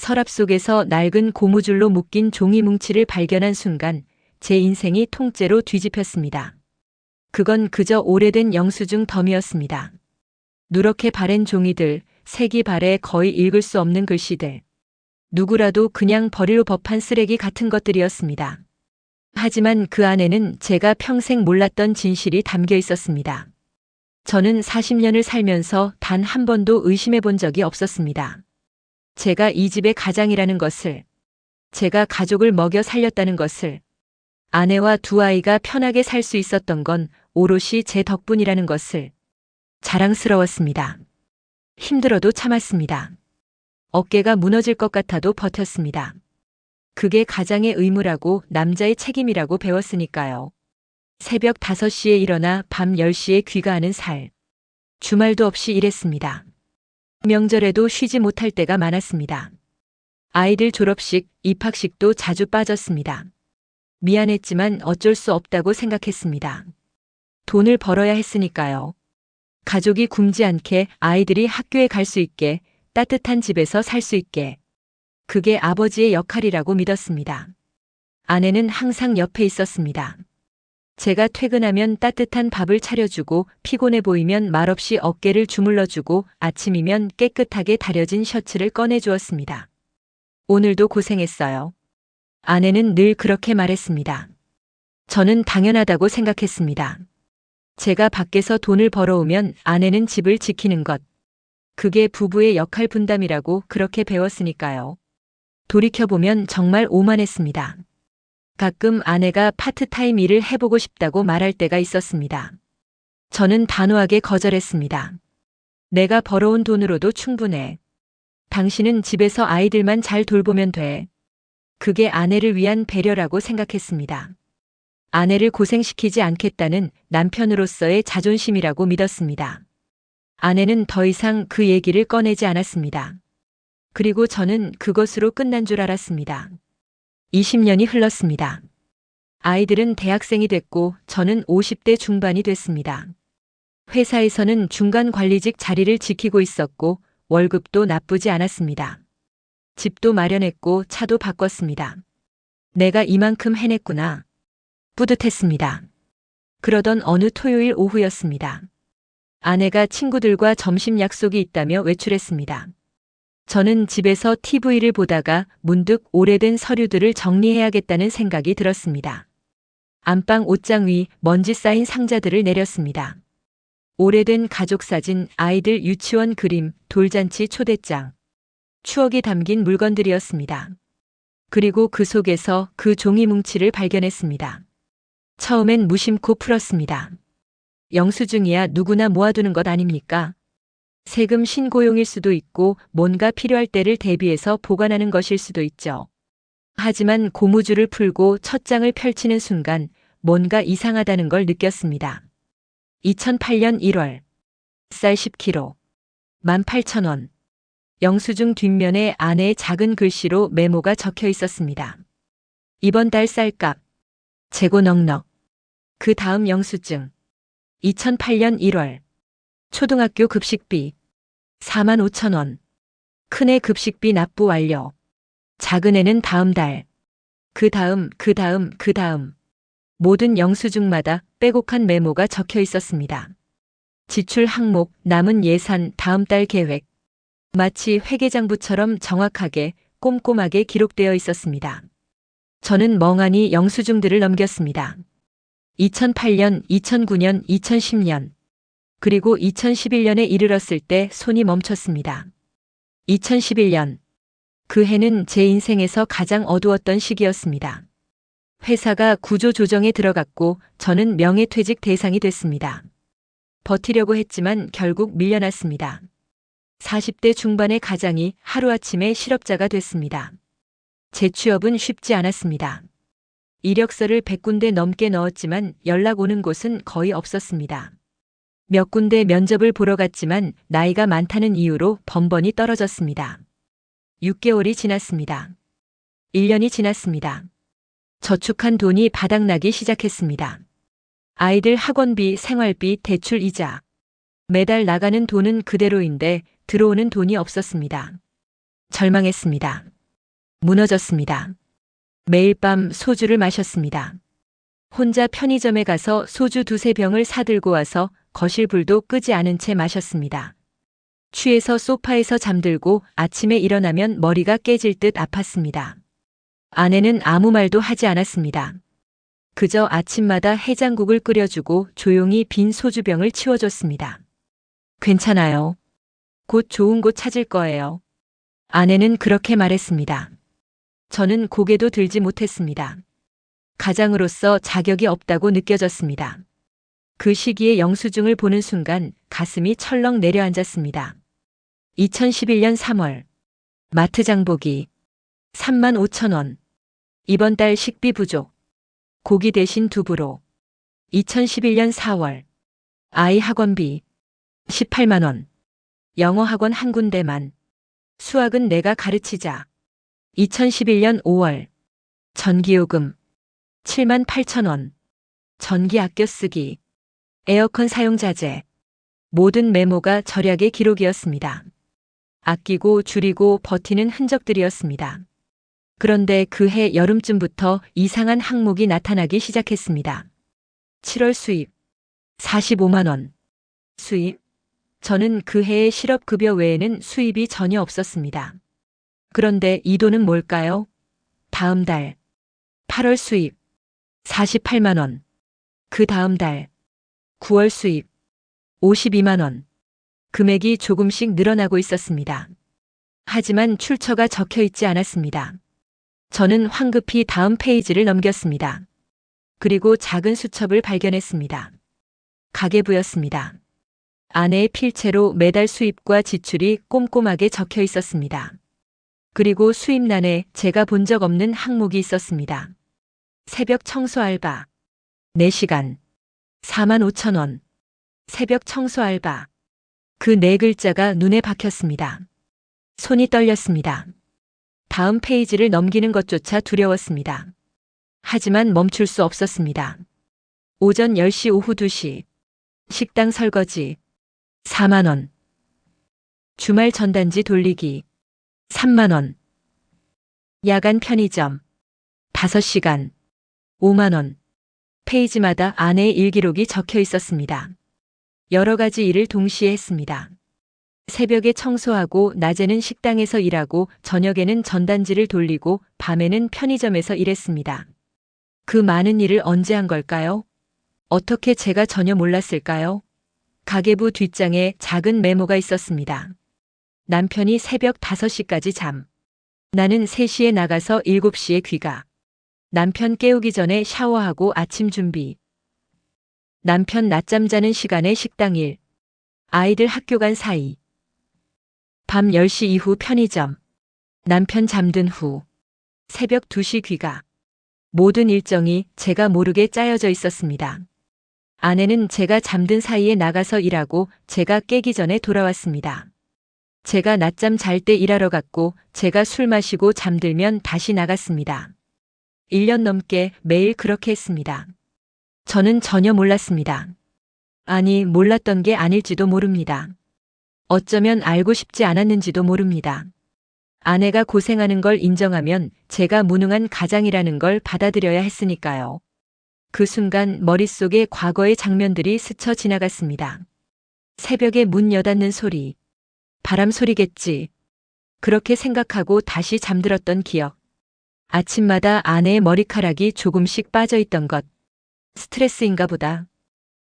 서랍 속에서 낡은 고무줄로 묶인 종이 뭉치를 발견한 순간 제 인생이 통째로 뒤집혔습니다. 그건 그저 오래된 영수증 덤이었습니다. 누렇게 바랜 종이들, 색이 바래 거의 읽을 수 없는 글씨들. 누구라도 그냥 버릴 법한 쓰레기 같은 것들이었습니다. 하지만 그 안에는 제가 평생 몰랐던 진실이 담겨 있었습니다. 저는 40년을 살면서 단 한 번도 의심해 본 적이 없었습니다. 제가 이 집의 가장이라는 것을, 제가 가족을 먹여 살렸다는 것을, 아내와 두 아이가 편하게 살 수 있었던 건 오롯이 제 덕분이라는 것을 자랑스러웠습니다. 힘들어도 참았습니다. 어깨가 무너질 것 같아도 버텼습니다. 그게 가장의 의무라고, 남자의 책임이라고 배웠으니까요. 새벽 5시에 일어나 밤 10시에 귀가하는 살. 주말도 없이 일했습니다. 명절에도 쉬지 못할 때가 많았습니다. 아이들 졸업식, 입학식도 자주 빠졌습니다. 미안했지만 어쩔 수 없다고 생각했습니다. 돈을 벌어야 했으니까요. 가족이 굶지 않게, 아이들이 학교에 갈 수 있게, 따뜻한 집에서 살 수 있게. 그게 아버지의 역할이라고 믿었습니다. 아내는 항상 옆에 있었습니다. 제가 퇴근하면 따뜻한 밥을 차려주고, 피곤해 보이면 말없이 어깨를 주물러주고, 아침이면 깨끗하게 다려진 셔츠를 꺼내주었습니다. 오늘도 고생했어요. 아내는 늘 그렇게 말했습니다. 저는 당연하다고 생각했습니다. 제가 밖에서 돈을 벌어오면 아내는 집을 지키는 것. 그게 부부의 역할 분담이라고 그렇게 배웠으니까요. 돌이켜보면 정말 오만했습니다. 가끔 아내가 파트타임 일을 해보고 싶다고 말할 때가 있었습니다. 저는 단호하게 거절했습니다. 내가 벌어온 돈으로도 충분해. 당신은 집에서 아이들만 잘 돌보면 돼. 그게 아내를 위한 배려라고 생각했습니다. 아내를 고생시키지 않겠다는 남편으로서의 자존심이라고 믿었습니다. 아내는 더 이상 그 얘기를 꺼내지 않았습니다. 그리고 저는 그것으로 끝난 줄 알았습니다. 20년이 흘렀습니다. 아이들은 대학생이 됐고 저는 50대 중반이 됐습니다. 회사에서는 중간 관리직 자리를 지키고 있었고 월급도 나쁘지 않았습니다. 집도 마련했고 차도 바꿨습니다. 내가 이만큼 해냈구나. 뿌듯했습니다. 그러던 어느 토요일 오후였습니다. 아내가 친구들과 점심 약속이 있다며 외출했습니다. 저는 집에서 TV를 보다가 문득 오래된 서류들을 정리해야겠다는 생각이 들었습니다. 안방 옷장 위 먼지 쌓인 상자들을 내렸습니다. 오래된 가족사진, 아이들 유치원 그림, 돌잔치 초대장. 추억이 담긴 물건들이었습니다. 그리고 그 속에서 그 종이 뭉치를 발견했습니다. 처음엔 무심코 풀었습니다. 영수증이야 누구나 모아두는 것 아닙니까? 세금 신고용일 수도 있고 뭔가 필요할 때를 대비해서 보관하는 것일 수도 있죠. 하지만 고무줄을 풀고 첫 장을 펼치는 순간 뭔가 이상하다는 걸 느꼈습니다. 2008년 1월. 쌀 10kg. 18,000원. 영수증 뒷면에 아내의 작은 글씨로 메모가 적혀 있었습니다. 이번 달 쌀값. 재고 넉넉. 그 다음 영수증. 2008년 1월. 초등학교 급식비. 45,000원. 큰애 급식비 납부 완료. 작은애는 다음 달. 그 다음. 모든 영수증마다 빼곡한 메모가 적혀 있었습니다. 지출 항목, 남은 예산, 다음 달 계획. 마치 회계장부처럼 정확하게, 꼼꼼하게 기록되어 있었습니다. 저는 멍하니 영수증들을 넘겼습니다. 2008년, 2009년, 2010년. 그리고 2011년에 이르렀을 때 손이 멈췄습니다. 2011년. 그 해는 제 인생에서 가장 어두웠던 시기였습니다. 회사가 구조조정에 들어갔고 저는 명예퇴직 대상이 됐습니다. 버티려고 했지만 결국 밀려났습니다. 40대 중반의 가장이 하루아침에 실업자가 됐습니다. 재취업은 쉽지 않았습니다. 이력서를 100군데 넘게 넣었지만 연락 오는 곳은 거의 없었습니다. 몇 군데 면접을 보러 갔지만 나이가 많다는 이유로 번번이 떨어졌습니다. 6개월이 지났습니다. 1년이 지났습니다. 저축한 돈이 바닥나기 시작했습니다. 아이들 학원비, 생활비, 대출 이자. 매달 나가는 돈은 그대로인데 들어오는 돈이 없었습니다. 절망했습니다. 무너졌습니다. 매일 밤 소주를 마셨습니다. 혼자 편의점에 가서 소주 두세 병을 사들고 와서 거실 불도 끄지 않은 채 마셨습니다. 취해서 소파에서 잠들고 아침에 일어나면 머리가 깨질 듯 아팠습니다. 아내는 아무 말도 하지 않았습니다. 그저 아침마다 해장국을 끓여주고 조용히 빈 소주병을 치워줬습니다. 괜찮아요. 곧 좋은 곳 찾을 거예요. 아내는 그렇게 말했습니다. 저는 고개도 들지 못했습니다. 가장으로서 자격이 없다고 느껴졌습니다. 그 시기에 영수증을 보는 순간 가슴이 철렁 내려앉았습니다. 2011년 3월 마트 장보기 35,000원. 이번 달 식비 부족. 고기 대신 두부로. 2011년 4월 아이 학원비 18만 원. 영어 학원 한 군데만. 수학은 내가 가르치자. 2011년 5월 전기요금 78,000원. 전기 아껴 쓰기. 에어컨 사용 자제. 모든 메모가 절약의 기록이었습니다. 아끼고 줄이고 버티는 흔적들이었습니다. 그런데 그해 여름쯤부터 이상한 항목이 나타나기 시작했습니다. 7월 수입 45만 원. 수입. 저는 그해의 실업급여 외에는 수입이 전혀 없었습니다. 그런데 이 돈은 뭘까요? 다음 달 8월 수입 48만 원. 그 다음 달 9월 수입 52만 원. 금액이 조금씩 늘어나고 있었습니다. 하지만 출처가 적혀 있지 않았습니다. 저는 황급히 다음 페이지를 넘겼습니다. 그리고 작은 수첩을 발견했습니다. 가계부였습니다. 아내의 필체로 매달 수입과 지출이 꼼꼼하게 적혀 있었습니다. 그리고 수입란에 제가 본 적 없는 항목이 있었습니다. 새벽 청소 알바 4시간 45,000원. 새벽 청소 알바. 그 네 글자가 눈에 박혔습니다. 손이 떨렸습니다. 다음 페이지를 넘기는 것조차 두려웠습니다. 하지만 멈출 수 없었습니다. 오전 10시 오후 2시. 식당 설거지 4만 원. 주말 전단지 돌리기 3만 원. 야간 편의점 5시간 5만 원. 페이지마다 아내의 일기록이 적혀 있었습니다. 여러 가지 일을 동시에 했습니다. 새벽에 청소하고 낮에는 식당에서 일하고 저녁에는 전단지를 돌리고 밤에는 편의점에서 일했습니다. 그 많은 일을 언제 한 걸까요? 어떻게 제가 전혀 몰랐을까요? 가계부 뒷장에 작은 메모가 있었습니다. 남편이 새벽 5시까지 잠. 나는 3시에 나가서 7시에 귀가. 남편 깨우기 전에 샤워하고 아침 준비. 남편 낮잠 자는 시간에 식당 일. 아이들 학교 간 사이. 밤 10시 이후 편의점. 남편 잠든 후. 새벽 2시 귀가. 모든 일정이 제가 모르게 짜여져 있었습니다. 아내는 제가 잠든 사이에 나가서 일하고 제가 깨기 전에 돌아왔습니다. 제가 낮잠 잘 때 일하러 갔고 제가 술 마시고 잠들면 다시 나갔습니다. 1년 넘게 매일 그렇게 했습니다. 저는 전혀 몰랐습니다. 아니, 몰랐던 게 아닐지도 모릅니다. 어쩌면 알고 싶지 않았는지도 모릅니다. 아내가 고생하는 걸 인정하면 제가 무능한 가장이라는 걸 받아들여야 했으니까요. 그 순간 머릿속에 과거의 장면들이 스쳐 지나갔습니다. 새벽에 문 여닫는 소리. 바람 소리겠지. 그렇게 생각하고 다시 잠들었던 기억. 아침마다 아내의 머리카락이 조금씩 빠져 있던 것. 스트레스인가 보다.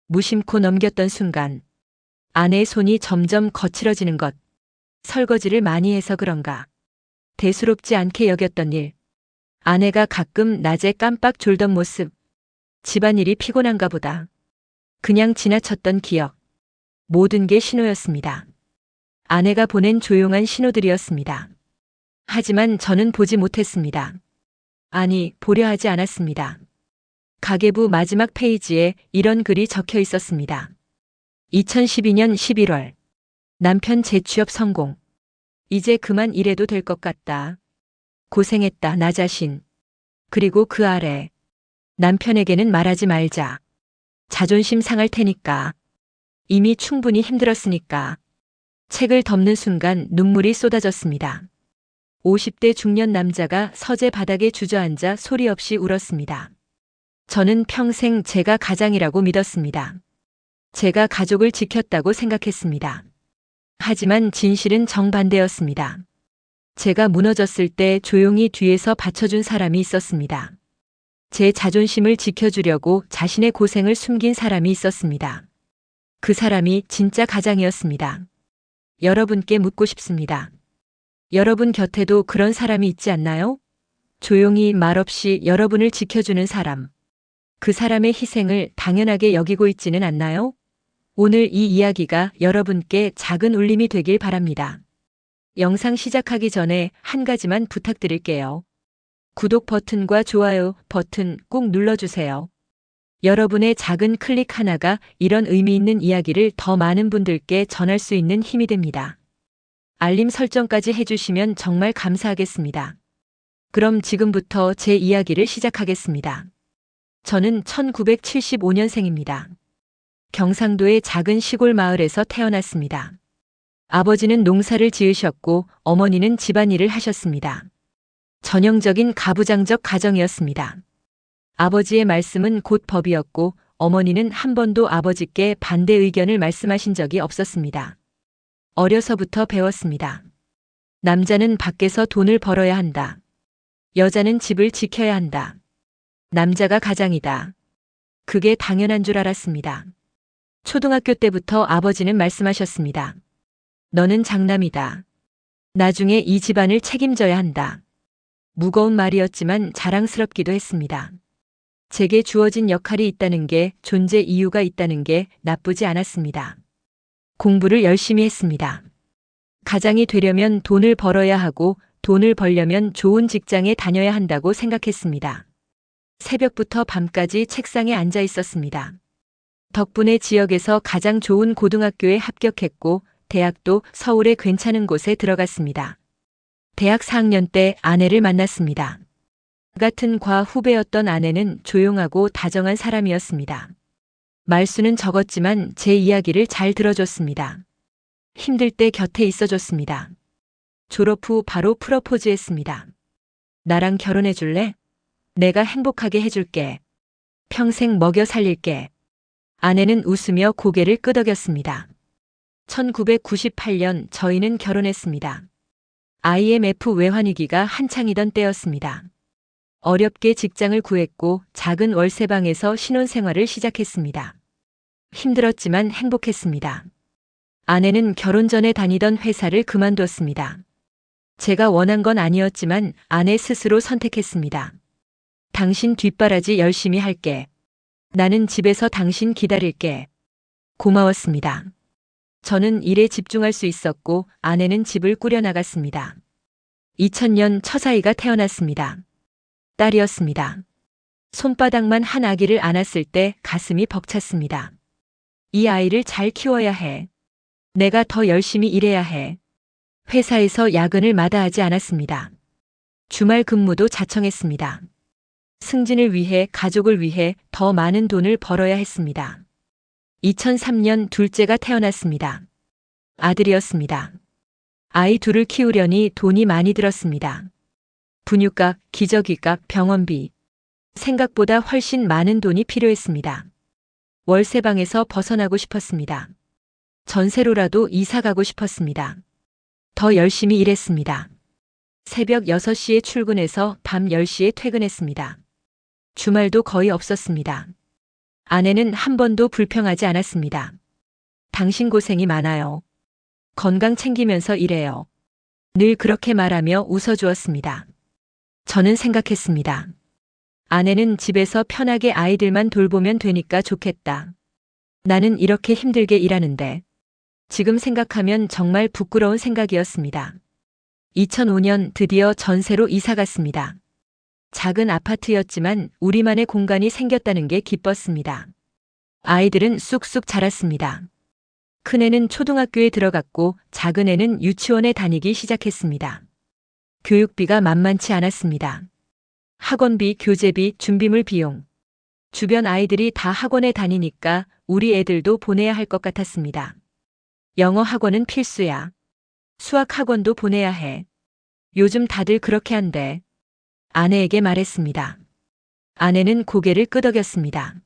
무심코 넘겼던 순간. 아내의 손이 점점 거칠어지는 것. 설거지를 많이 해서 그런가. 대수롭지 않게 여겼던 일. 아내가 가끔 낮에 깜빡 졸던 모습. 집안일이 피곤한가 보다. 그냥 지나쳤던 기억. 모든 게 신호였습니다. 아내가 보낸 조용한 신호들이었습니다. 하지만 저는 보지 못했습니다. 아니, 보려 하지 않았습니다. 가계부 마지막 페이지에 이런 글이 적혀 있었습니다. 2012년 11월. 남편 재취업 성공. 이제 그만 일해도 될 것 같다. 고생했다, 나 자신. 그리고 그 아래. 남편에게는 말하지 말자. 자존심 상할 테니까. 이미 충분히 힘들었으니까. 책을 덮는 순간 눈물이 쏟아졌습니다. 50대 중년 남자가 서재 바닥에 주저앉아 소리 없이 울었습니다. 저는 평생 제가 가장이라고 믿었습니다. 제가 가족을 지켰다고 생각했습니다. 하지만 진실은 정반대였습니다. 제가 무너졌을 때 조용히 뒤에서 받쳐준 사람이 있었습니다. 제 자존심을 지켜주려고 자신의 고생을 숨긴 사람이 있었습니다. 그 사람이 진짜 가장이었습니다. 여러분께 묻고 싶습니다. 여러분 곁에도 그런 사람이 있지 않나요? 조용히 말없이 여러분을 지켜주는 사람. 그 사람의 희생을 당연하게 여기고 있지는 않나요? 오늘 이 이야기가 여러분께 작은 울림이 되길 바랍니다. 영상 시작하기 전에 한 가지만 부탁드릴게요. 구독 버튼과 좋아요 버튼 꼭 눌러주세요. 여러분의 작은 클릭 하나가 이런 의미 있는 이야기를 더 많은 분들께 전할 수 있는 힘이 됩니다. 알림 설정까지 해주시면 정말 감사하겠습니다. 그럼 지금부터 제 이야기를 시작하겠습니다. 저는 1975년생입니다. 경상도의 작은 시골 마을에서 태어났습니다. 아버지는 농사를 지으셨고 어머니는 집안일을 하셨습니다. 전형적인 가부장적 가정이었습니다. 아버지의 말씀은 곧 법이었고 어머니는 한 번도 아버지께 반대 의견을 말씀하신 적이 없었습니다. 어려서부터 배웠습니다. 남자는 밖에서 돈을 벌어야 한다. 여자는 집을 지켜야 한다. 남자가 가장이다. 그게 당연한 줄 알았습니다. 초등학교 때부터 아버지는 말씀하셨습니다. 너는 장남이다. 나중에 이 집안을 책임져야 한다. 무거운 말이었지만 자랑스럽기도 했습니다. 제게 주어진 역할이 있다는 게, 존재 이유가 있다는 게 나쁘지 않았습니다. 공부를 열심히 했습니다. 가장이 되려면 돈을 벌어야 하고 돈을 벌려면 좋은 직장에 다녀야 한다고 생각했습니다. 새벽부터 밤까지 책상에 앉아 있었습니다. 덕분에 지역에서 가장 좋은 고등학교에 합격했고 대학도 서울의 괜찮은 곳에 들어갔습니다. 대학 4학년 때 아내를 만났습니다. 같은 과 후배였던 아내는 조용하고 다정한 사람이었습니다. 말수는 적었지만 제 이야기를 잘 들어줬습니다. 힘들 때 곁에 있어줬습니다. 졸업 후 바로 프러포즈했습니다. 나랑 결혼해 줄래? 내가 행복하게 해줄게. 평생 먹여 살릴게. 아내는 웃으며 고개를 끄덕였습니다. 1998년 저희는 결혼했습니다. IMF 외환위기가 한창이던 때였습니다. 어렵게 직장을 구했고 작은 월세방에서 신혼생활을 시작했습니다. 힘들었지만 행복했습니다. 아내는 결혼 전에 다니던 회사를 그만뒀습니다. 제가 원한 건 아니었지만 아내 스스로 선택했습니다. 당신 뒷바라지 열심히 할게. 나는 집에서 당신 기다릴게. 고마웠습니다. 저는 일에 집중할 수 있었고 아내는 집을 꾸려나갔습니다. 2000년 첫아이가 태어났습니다. 딸이었습니다. 손바닥만 한 아기를 안았을 때 가슴이 벅찼습니다. 이 아이를 잘 키워야 해. 내가 더 열심히 일해야 해. 회사에서 야근을 마다하지 않았습니다. 주말 근무도 자청했습니다. 승진을 위해 가족을 위해 더 많은 돈을 벌어야 했습니다. 2003년 둘째가 태어났습니다. 아들이었습니다. 아이 둘을 키우려니 돈이 많이 들었습니다. 분유값, 기저귀값, 병원비. 생각보다 훨씬 많은 돈이 필요했습니다. 월세방에서 벗어나고 싶었습니다. 전세로라도 이사 가고 싶었습니다. 더 열심히 일했습니다. 새벽 6시에 출근해서 밤 10시에 퇴근했습니다. 주말도 거의 없었습니다. 아내는 한 번도 불평하지 않았습니다. 당신 고생이 많아요. 건강 챙기면서 일해요. 늘 그렇게 말하며 웃어주었습니다. 저는 생각했습니다. 아내는 집에서 편하게 아이들만 돌보면 되니까 좋겠다. 나는 이렇게 힘들게 일하는데. 지금 생각하면 정말 부끄러운 생각이었습니다. 2005년 드디어 전세로 이사 갔습니다. 작은 아파트였지만 우리만의 공간이 생겼다는 게 기뻤습니다. 아이들은 쑥쑥 자랐습니다. 큰애는 초등학교에 들어갔고 작은애는 유치원에 다니기 시작했습니다. 교육비가 만만치 않았습니다. 학원비, 교재비, 준비물 비용. 주변 아이들이 다 학원에 다니니까 우리 애들도 보내야 할 것 같았습니다. 영어 학원은 필수야. 수학 학원도 보내야 해. 요즘 다들 그렇게 한대. 아내에게 말했습니다. 아내는 고개를 끄덕였습니다.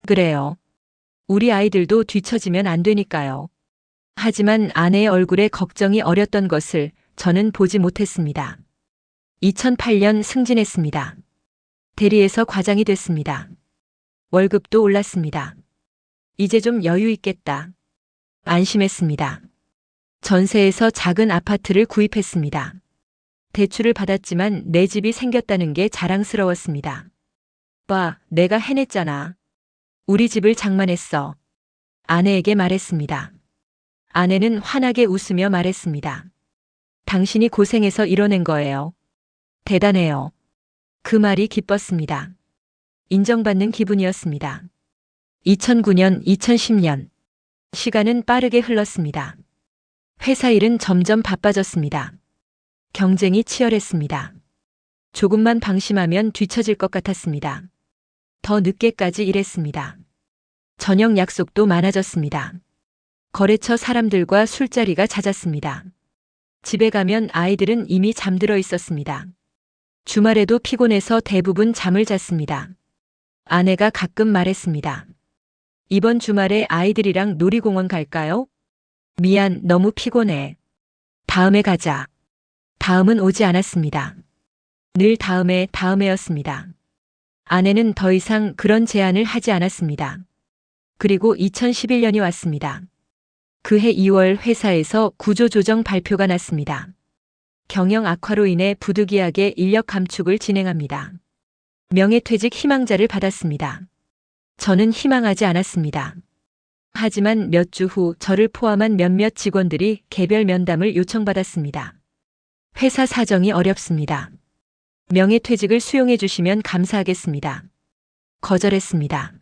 그래요. 우리 아이들도 뒤처지면 안 되니까요. 하지만 아내의 얼굴에 걱정이 어렸던 것을 저는 보지 못했습니다. 2008년 승진했습니다. 대리에서 과장이 됐습니다. 월급도 올랐습니다. 이제 좀 여유 있겠다. 안심했습니다. 전세에서 작은 아파트를 구입했습니다. 대출을 받았지만 내 집이 생겼다는 게 자랑스러웠습니다. 봐, 내가 해냈잖아. 우리 집을 장만했어. 아내에게 말했습니다. 아내는 환하게 웃으며 말했습니다. 당신이 고생해서 이뤄낸 거예요. 대단해요. 그 말이 기뻤습니다. 인정받는 기분이었습니다. 2009년, 2010년. 시간은 빠르게 흘렀습니다. 회사 일은 점점 바빠졌습니다. 경쟁이 치열했습니다. 조금만 방심하면 뒤처질 것 같았습니다. 더 늦게까지 일했습니다. 저녁 약속도 많아졌습니다. 거래처 사람들과 술자리가 잦았습니다. 집에 가면 아이들은 이미 잠들어 있었습니다. 주말에도 피곤해서 대부분 잠을 잤습니다. 아내가 가끔 말했습니다. 이번 주말에 아이들이랑 놀이공원 갈까요? 미안, 너무 피곤해. 다음에 가자. 다음은 오지 않았습니다. 늘 다음에였습니다. 아내는 더 이상 그런 제안을 하지 않았습니다. 그리고 2011년이 왔습니다. 그해 2월 회사에서 구조조정 발표가 났습니다. 경영 악화로 인해 부득이하게 인력 감축을 진행합니다. 명예퇴직 희망자를 받았습니다. 저는 희망하지 않았습니다. 하지만 몇 주 후 저를 포함한 몇몇 직원들이 개별 면담을 요청받았습니다. 회사 사정이 어렵습니다. 명예퇴직을 수용해 주시면 감사하겠습니다. 거절했습니다.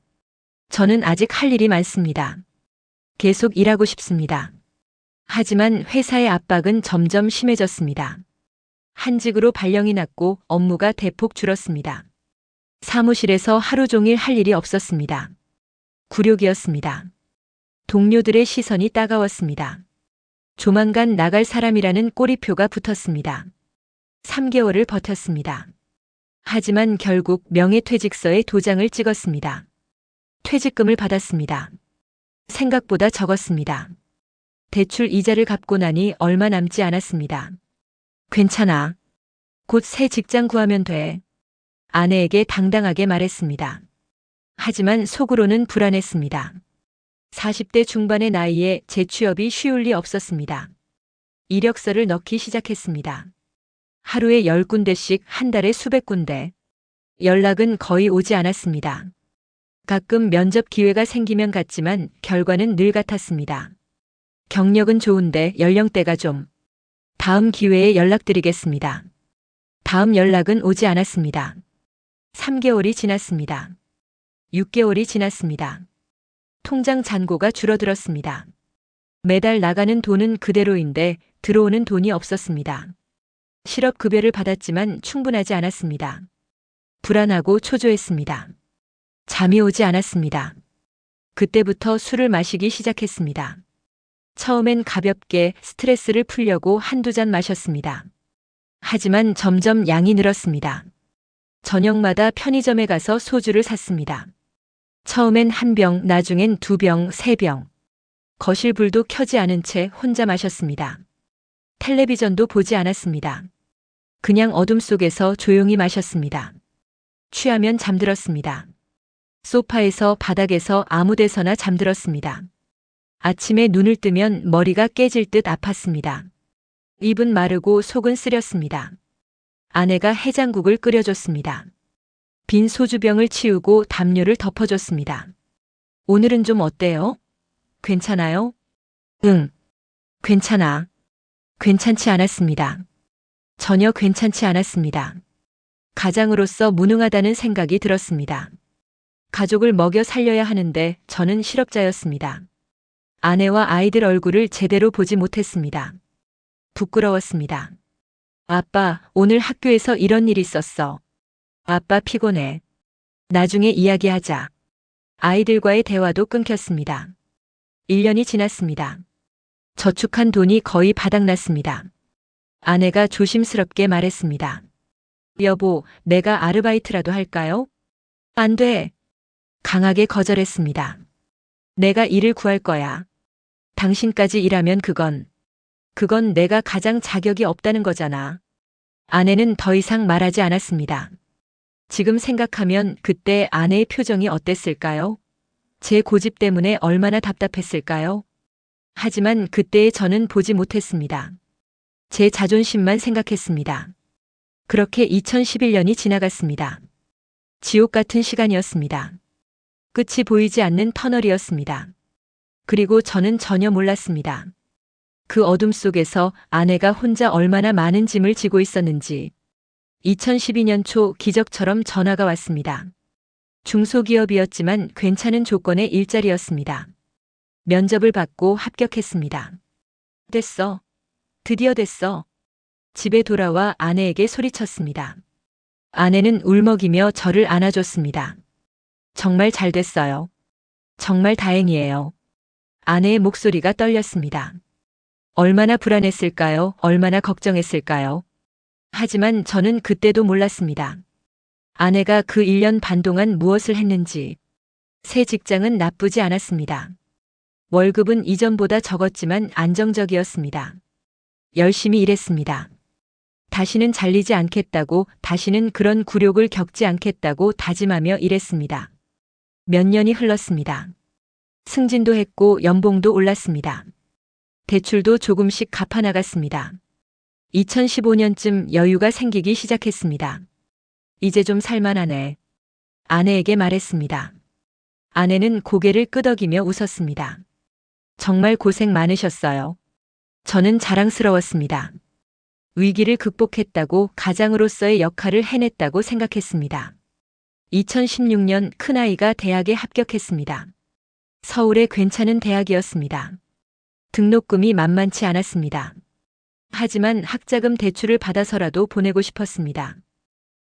저는 아직 할 일이 많습니다. 계속 일하고 싶습니다. 하지만 회사의 압박은 점점 심해졌습니다. 한직으로 발령이 났고 업무가 대폭 줄었습니다. 사무실에서 하루 종일 할 일이 없었습니다. 굴욕이었습니다. 동료들의 시선이 따가웠습니다. 조만간 나갈 사람이라는 꼬리표가 붙었습니다. 3개월을 버텼습니다. 하지만 결국 명예퇴직서에 도장을 찍었습니다. 퇴직금을 받았습니다. 생각보다 적었습니다. 대출 이자를 갚고 나니 얼마 남지 않았습니다. 괜찮아. 곧 새 직장 구하면 돼. 아내에게 당당하게 말했습니다. 하지만 속으로는 불안했습니다. 40대 중반의 나이에 재취업이 쉬울 리 없었습니다. 이력서를 넣기 시작했습니다. 하루에 10군데씩 한 달에 수백 군데. 연락은 거의 오지 않았습니다. 가끔 면접 기회가 생기면 갔지만 결과는 늘 같았습니다. 경력은 좋은데 연령대가 좀. 다음 기회에 연락드리겠습니다. 다음 연락은 오지 않았습니다. 3개월이 지났습니다. 6개월이 지났습니다. 통장 잔고가 줄어들었습니다. 매달 나가는 돈은 그대로인데 들어오는 돈이 없었습니다. 실업급여를 받았지만 충분하지 않았습니다. 불안하고 초조했습니다. 잠이 오지 않았습니다. 그때부터 술을 마시기 시작했습니다. 처음엔 가볍게 스트레스를 풀려고 한두 잔 마셨습니다. 하지만 점점 양이 늘었습니다. 저녁마다 편의점에 가서 소주를 샀습니다. 처음엔 1병, 나중엔 2병, 3병. 거실 불도 켜지 않은 채 혼자 마셨습니다. 텔레비전도 보지 않았습니다. 그냥 어둠 속에서 조용히 마셨습니다. 취하면 잠들었습니다. 소파에서 바닥에서 아무 데서나 잠들었습니다. 아침에 눈을 뜨면 머리가 깨질 듯 아팠습니다. 입은 마르고 속은 쓰렸습니다. 아내가 해장국을 끓여줬습니다. 빈 소주병을 치우고 담요를 덮어줬습니다. 오늘은 좀 어때요? 괜찮아요? 응. 괜찮아. 괜찮지 않았습니다. 전혀 괜찮지 않았습니다. 가장으로서 무능하다는 생각이 들었습니다. 가족을 먹여 살려야 하는데 저는 실업자였습니다. 아내와 아이들 얼굴을 제대로 보지 못했습니다. 부끄러웠습니다. 아빠, 오늘 학교에서 이런 일이 있었어. 아빠 피곤해. 나중에 이야기하자. 아이들과의 대화도 끊겼습니다. 1년이 지났습니다. 저축한 돈이 거의 바닥났습니다. 아내가 조심스럽게 말했습니다. 여보, 내가 아르바이트라도 할까요? 안 돼. 강하게 거절했습니다. 내가 일을 구할 거야. 당신까지 일하면 그건 내가 가장 자격이 없다는 거잖아. 아내는 더 이상 말하지 않았습니다. 지금 생각하면 그때 아내의 표정이 어땠을까요? 제 고집 때문에 얼마나 답답했을까요? 하지만 그때의 저는 보지 못했습니다. 제 자존심만 생각했습니다. 그렇게 2011년이 지나갔습니다. 지옥 같은 시간이었습니다. 끝이 보이지 않는 터널이었습니다. 그리고 저는 전혀 몰랐습니다. 그 어둠 속에서 아내가 혼자 얼마나 많은 짐을 지고 있었는지. 2012년 초 기적처럼 전화가 왔습니다. 중소기업이었지만 괜찮은 조건의 일자리였습니다. 면접을 받고 합격했습니다. 됐어. 드디어 됐어. 집에 돌아와 아내에게 소리쳤습니다. 아내는 울먹이며 저를 안아줬습니다. 정말 잘 됐어요. 정말 다행이에요. 아내의 목소리가 떨렸습니다. 얼마나 불안했을까요? 얼마나 걱정했을까요? 하지만 저는 그때도 몰랐습니다. 아내가 그 1년 반 동안 무엇을 했는지. 새 직장은 나쁘지 않았습니다. 월급은 이전보다 적었지만 안정적이었습니다. 열심히 일했습니다. 다시는 잘리지 않겠다고, 다시는 그런 굴욕을 겪지 않겠다고 다짐하며 일했습니다. 몇 년이 흘렀습니다. 승진도 했고 연봉도 올랐습니다. 대출도 조금씩 갚아나갔습니다. 2015년쯤 여유가 생기기 시작했습니다. 이제 좀 살만하네. 아내에게 말했습니다. 아내는 고개를 끄덕이며 웃었습니다. 정말 고생 많으셨어요. 저는 자랑스러웠습니다. 위기를 극복했다고, 가장으로서의 역할을 해냈다고 생각했습니다. 2016년 큰아이가 대학에 합격했습니다. 서울의 괜찮은 대학이었습니다. 등록금이 만만치 않았습니다. 하지만 학자금 대출을 받아서라도 보내고 싶었습니다.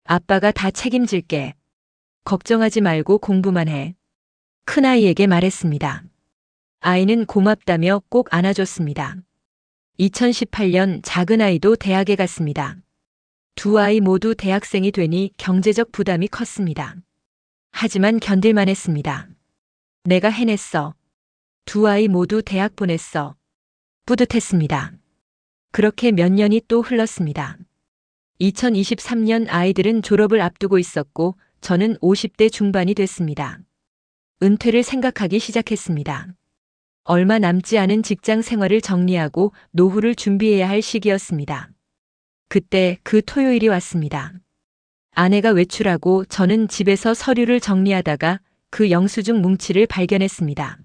아빠가 다 책임질게. 걱정하지 말고 공부만 해. 큰아이에게 말했습니다. 아이는 고맙다며 꼭 안아줬습니다. 2018년 작은아이도 대학에 갔습니다. 두 아이 모두 대학생이 되니 경제적 부담이 컸습니다. 하지만 견딜만 했습니다. 내가 해냈어. 두 아이 모두 대학 보냈어. 뿌듯했습니다. 그렇게 몇 년이 또 흘렀습니다. 2023년 아이들은 졸업을 앞두고 있었고 저는 50대 중반이 됐습니다. 은퇴를 생각하기 시작했습니다. 얼마 남지 않은 직장 생활을 정리하고 노후를 준비해야 할 시기였습니다. 그때 그 토요일이 왔습니다. 아내가 외출하고 저는 집에서 서류를 정리하다가 그 영수증 뭉치를 발견했습니다.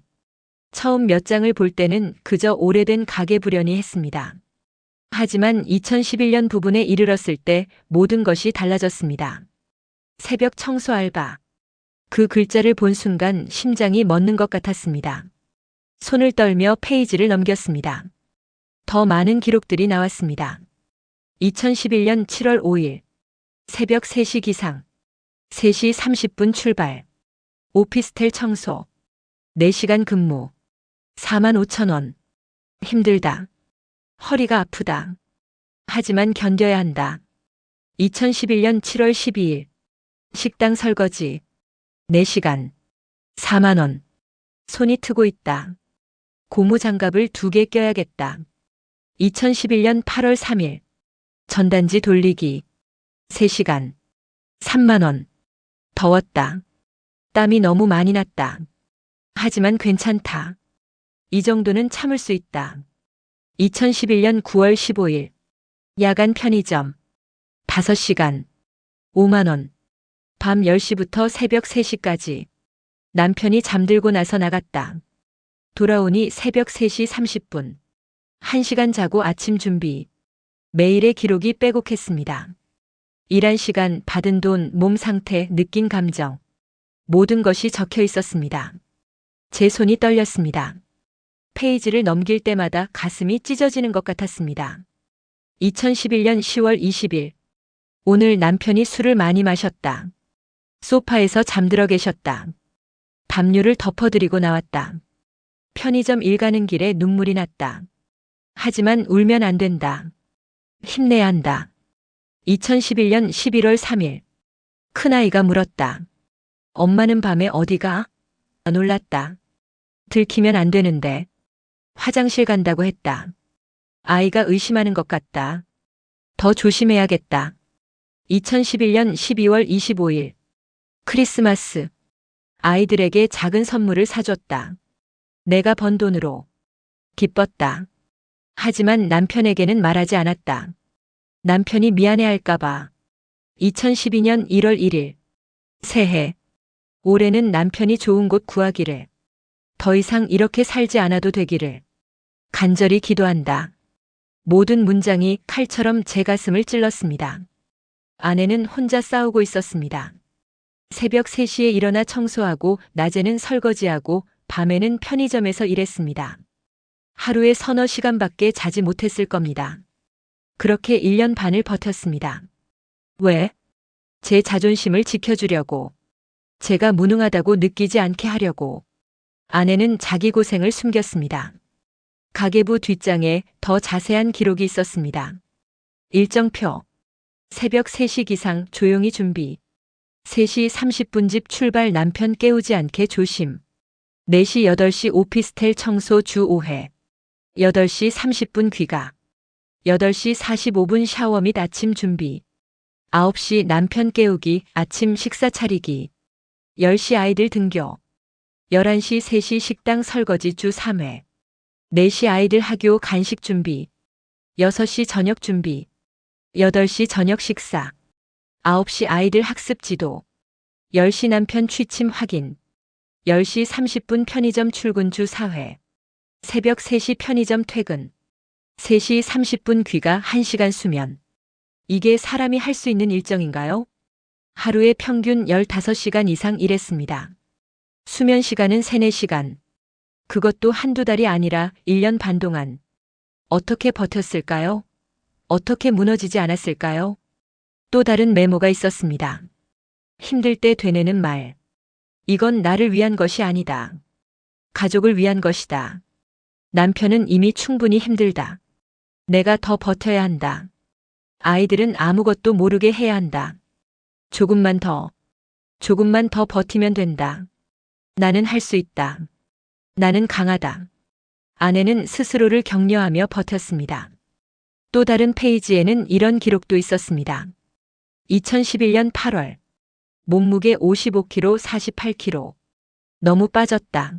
처음 몇 장을 볼 때는 그저 오래된 가계 불연이 했습니다. 하지만 2011년 부분에 이르렀을 때 모든 것이 달라졌습니다. 새벽 청소 알바. 그 글자를 본 순간 심장이 멎는 것 같았습니다. 손을 떨며 페이지를 넘겼습니다. 더 많은 기록들이 나왔습니다. 2011년 7월 5일. 새벽 3시 기상. 3시 30분 출발. 오피스텔 청소. 4시간 근무. 45,000원. 힘들다. 허리가 아프다. 하지만 견뎌야 한다. 2011년 7월 12일. 식당 설거지. 4시간. 4만원. 손이 트고 있다. 고무장갑을 2개 껴야겠다. 2011년 8월 3일. 전단지 돌리기. 3시간. 3만원. 더웠다. 땀이 너무 많이 났다. 하지만 괜찮다. 이 정도는 참을 수 있다. 2011년 9월 15일. 야간 편의점. 5시간. 5만원. 밤 10시부터 새벽 3시까지. 남편이 잠들고 나서 나갔다. 돌아오니 새벽 3시 30분. 1시간 자고 아침 준비. 매일의 기록이 빼곡했습니다. 일한 시간, 받은 돈, 몸 상태, 느낀 감정. 모든 것이 적혀 있었습니다. 제 손이 떨렸습니다. 페이지를 넘길 때마다 가슴이 찢어지는 것 같았습니다. 2011년 10월 20일. 오늘 남편이 술을 많이 마셨다. 소파에서 잠들어 계셨다. 담요를 덮어드리고 나왔다. 편의점 일 가는 길에 눈물이 났다. 하지만 울면 안 된다. 힘내야 한다. 2011년 11월 3일. 큰아이가 물었다. 엄마는 밤에 어디가? 놀랐다. 들키면 안 되는데. 화장실 간다고 했다. 아이가 의심하는 것 같다. 더 조심해야겠다. 2011년 12월 25일. 크리스마스. 아이들에게 작은 선물을 사줬다. 내가 번 돈으로. 기뻤다. 하지만 남편에게는 말하지 않았다. 남편이 미안해할까봐. 2012년 1월 1일. 새해. 올해는 남편이 좋은 곳 구하기를. 더 이상 이렇게 살지 않아도 되기를. 간절히 기도한다. 모든 문장이 칼처럼 제 가슴을 찔렀습니다. 아내는 혼자 싸우고 있었습니다. 새벽 3시에 일어나 청소하고 낮에는 설거지하고 밤에는 편의점에서 일했습니다. 하루에 서너 시간밖에 자지 못했을 겁니다. 그렇게 1년 반을 버텼습니다. 왜? 제 자존심을 지켜주려고. 제가 무능하다고 느끼지 않게 하려고. 아내는 자기 고생을 숨겼습니다. 가계부 뒷장에 더 자세한 기록이 있었습니다. 일정표. 새벽 3시 기상 조용히 준비. 3시 30분 집 출발 남편 깨우지 않게 조심. 4시 8시 오피스텔 청소 주 5회. 8시 30분 귀가. 8시 45분 샤워 및 아침 준비. 9시 남편 깨우기 아침 식사 차리기. 10시 아이들 등교. 11시 3시 식당 설거지 주 3회. 4시 아이들 학교 간식 준비. 6시 저녁 준비. 8시 저녁 식사. 9시 아이들 학습 지도. 10시 남편 취침 확인. 10시 30분 편의점 출근 주 4회. 새벽 3시 편의점 퇴근. 3시 30분 귀가 1시간 수면. 이게 사람이 할 수 있는 일정인가요? 하루에 평균 15시간 이상 일했습니다. 수면 시간은 3, 4시간. 그것도 한두 달이 아니라 1년 반 동안. 어떻게 버텼을까요? 어떻게 무너지지 않았을까요? 또 다른 메모가 있었습니다. 힘들 때 되뇌는 말. 이건 나를 위한 것이 아니다. 가족을 위한 것이다. 남편은 이미 충분히 힘들다. 내가 더 버텨야 한다. 아이들은 아무것도 모르게 해야 한다. 조금만 더 버티면 된다. 나는 할 수 있다. 나는 강하다. 아내는 스스로를 격려하며 버텼습니다. 또 다른 페이지에는 이런 기록도 있었습니다. 2011년 8월. 몸무게 55kg, 48kg. 너무 빠졌다.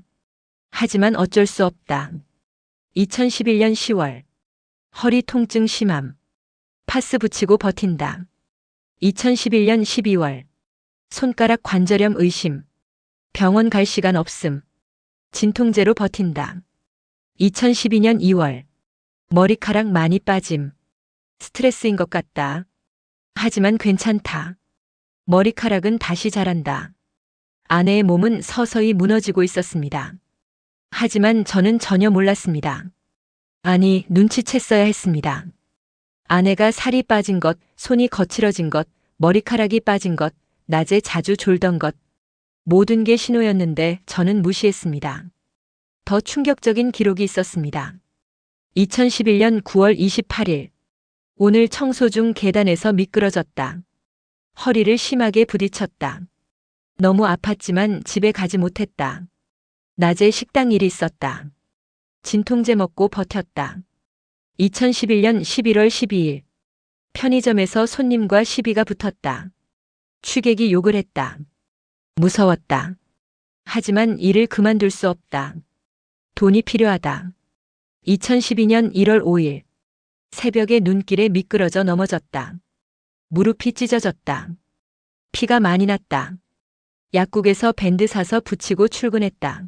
하지만 어쩔 수 없다. 2011년 10월. 허리 통증 심함. 파스 붙이고 버틴다. 2011년 12월. 손가락 관절염 의심. 병원 갈 시간 없음. 진통제로 버틴다. 2012년 2월. 머리카락 많이 빠짐. 스트레스인 것 같다. 하지만 괜찮다. 머리카락은 다시 자란다. 아내의 몸은 서서히 무너지고 있었습니다. 하지만 저는 전혀 몰랐습니다. 아니, 눈치챘어야 했습니다. 아내가 살이 빠진 것, 손이 거칠어진 것, 머리카락이 빠진 것, 낮에 자주 졸던 것. 모든 게 신호였는데 저는 무시했습니다. 더 충격적인 기록이 있었습니다. 2011년 9월 28일. 오늘 청소 중 계단에서 미끄러졌다. 허리를 심하게 부딪혔다. 너무 아팠지만 집에 가지 못했다. 낮에 식당 일이 있었다. 진통제 먹고 버텼다. 2011년 11월 12일. 편의점에서 손님과 시비가 붙었다. 취객이 욕을 했다. 무서웠다. 하지만 일을 그만둘 수 없다. 돈이 필요하다. 2012년 1월 5일. 새벽에 눈길에 미끄러져 넘어졌다. 무릎이 찢어졌다. 피가 많이 났다. 약국에서 밴드 사서 붙이고 출근했다.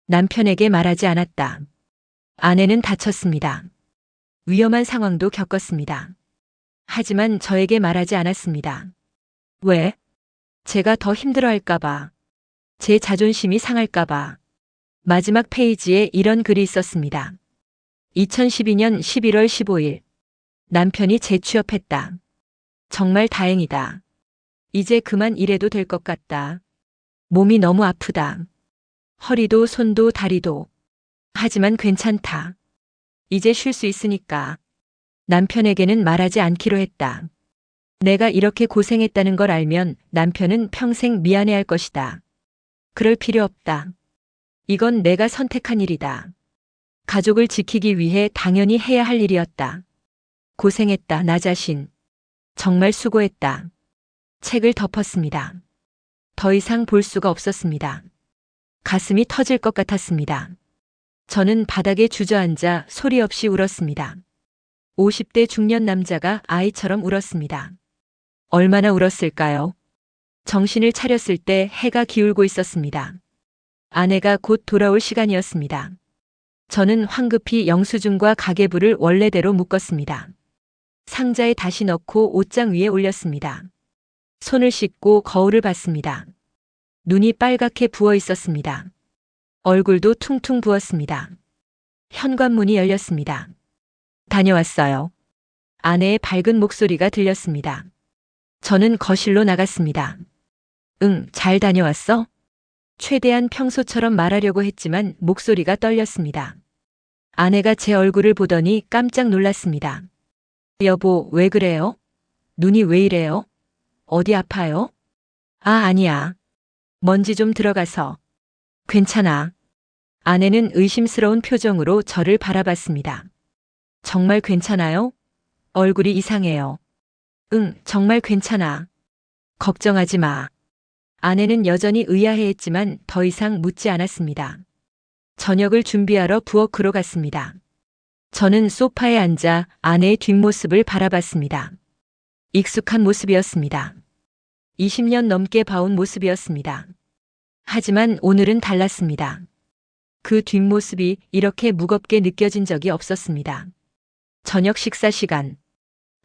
남편에게 말하지 않았다. 아내는 다쳤습니다. 위험한 상황도 겪었습니다. 하지만 저에게 말하지 않았습니다. 왜? 제가 더 힘들어할까봐. 제 자존심이 상할까봐. 마지막 페이지에 이런 글이 있었습니다. 2012년 11월 15일. 남편이 재취업했다. 정말 다행이다. 이제 그만 일해도 될 것 같다. 몸이 너무 아프다. 허리도 손도 다리도. 하지만 괜찮다. 이제 쉴 수 있으니까. 남편에게는 말하지 않기로 했다. 내가 이렇게 고생했다는 걸 알면 남편은 평생 미안해할 것이다. 그럴 필요 없다. 이건 내가 선택한 일이다. 가족을 지키기 위해 당연히 해야 할 일이었다. 고생했다, 나 자신. 정말 수고했다. 책을 덮었습니다. 더 이상 볼 수가 없었습니다. 가슴이 터질 것 같았습니다. 저는 바닥에 주저앉아 소리 없이 울었습니다. 50대 중년 남자가 아이처럼 울었습니다. 얼마나 울었을까요? 정신을 차렸을 때 해가 기울고 있었습니다. 아내가 곧 돌아올 시간이었습니다. 저는 황급히 영수증과 가계부를 원래대로 묶었습니다. 상자에 다시 넣고 옷장 위에 올렸습니다. 손을 씻고 거울을 봤습니다. 눈이 빨갛게 부어 있었습니다. 얼굴도 퉁퉁 부었습니다. 현관문이 열렸습니다. 다녀왔어요. 아내의 밝은 목소리가 들렸습니다. 저는 거실로 나갔습니다. 응, 잘 다녀왔어? 최대한 평소처럼 말하려고 했지만 목소리가 떨렸습니다. 아내가 제 얼굴을 보더니 깜짝 놀랐습니다. 여보, 왜 그래요? 눈이 왜 이래요? 어디 아파요? 아, 아니야. 먼지 좀 들어가서. 괜찮아. 아내는 의심스러운 표정으로 저를 바라봤습니다. 정말 괜찮아요? 얼굴이 이상해요. 응, 정말 괜찮아. 걱정하지 마. 아내는 여전히 의아해했지만 더 이상 묻지 않았습니다. 저녁을 준비하러 부엌으로 갔습니다. 저는 소파에 앉아 아내의 뒷모습을 바라봤습니다. 익숙한 모습이었습니다. 20년 넘게 봐온 모습이었습니다. 하지만 오늘은 달랐습니다. 그 뒷모습이 이렇게 무겁게 느껴진 적이 없었습니다. 저녁 식사 시간.